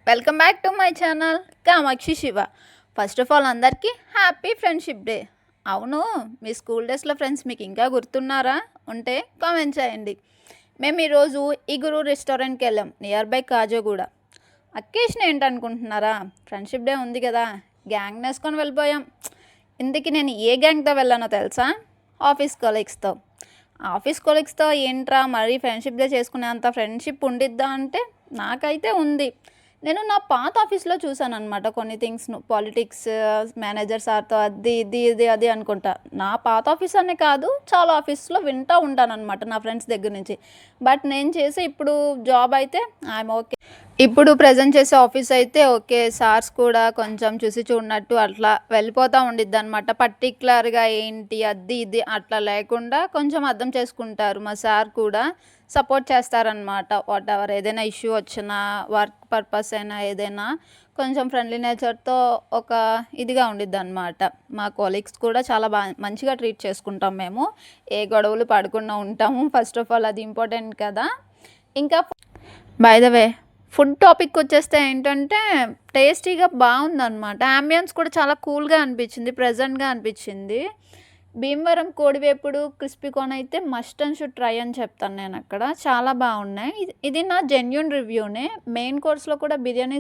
Welcome back to my channel Kamakshi Shiva. First of all అందరికీ happy friendship day. అవును, మీ school డేస్లో friends మీకు ఇంకా గుర్తున్నారా? ఉంటే కామెంట్ చేయండి. మేము ఈరోజు ఇగురు రెస్టారెంట్కి వెళ్ళాం, నియర్ బై కాజోగూడ. అకేషన్ ఏంటనుకుంటున్నారా? ఫ్రెండ్షిప్ డే ఉంది కదా, గ్యాంగ్ వేసుకొని వెళ్ళిపోయాం. ఇందుకు నేను ఏ గ్యాంగ్తో వెళ్ళానో తెలుసా? ఆఫీస్ కొలీగ్స్తో ఏంట్రా మరీ ఫ్రెండ్షిప్ డే చేసుకునేంత ఫ్రెండ్షిప్ ఉండిద్దా అంటే నాకైతే ఉంది. నేను నా పాత ఆఫీస్లో చూసాను అనమాట కొన్ని థింగ్స్ను. పాలిటిక్స్, మేనేజర్ సార్తో అది ఇది ఇది అది అనుకుంటా. నా పాత ఆఫీస్ అనే కాదు, చాలా ఆఫీస్లో వింటూ ఉంటాను అనమాట నా ఫ్రెండ్స్ దగ్గర నుంచి. బట్ నేను చేసే ఇప్పుడు జాబ్ అయితే ఐఎమ్ ఓకే. ఇప్పుడు ప్రజెంట్ చేసే ఆఫీస్ అయితే ఓకే. సార్స్ కూడా కొంచెం చూసి చూడనట్టు అట్లా వెళ్ళిపోతూ ఉండిద్ది అనమాట. పర్టికులర్గా ఏంటి అది ఇది అట్లా లేకుండా కొంచెం అర్థం చేసుకుంటారు. మా సార్ కూడా సపోర్ట్ చేస్తారనమాట. వాట్ ఎవర్ ఏదైనా ఇష్యూ వచ్చినా, వర్క్ పర్పస్ అయినా ఏదైనా కొంచెం ఫ్రెండ్లీ నేచర్తో ఒక ఇదిగా ఉండిద్ది అనమాట. మా కొలీగ్స్ కూడా చాలా మంచిగా ట్రీట్ చేసుకుంటాం మేము. ఏ గొడవలు పడకుండా ఉంటాము. ఫస్ట్ ఆఫ్ ఆల్ అది ఇంపార్టెంట్ కదా. ఇంకా by the way food topic వచ్చేస్తే ఏంటంటే టేస్టీగా బాగుందన్నమాట. అంబియన్స్ కూడా చాలా కూల్గా అనిపించింది, ప్లెజెంట్గా అనిపించింది. భీమవరం కోడివేపుడు, క్రిస్పీ కార్న్ అయితే మస్ట్ అండ్ షుడ్ ట్రై అని చెప్తాను నేను. అక్కడ చాలా బాగున్నాయి. ఇది నా జెన్యూన్ రివ్యూనే. మెయిన్ కోర్స్లో కూడా బిర్యానీ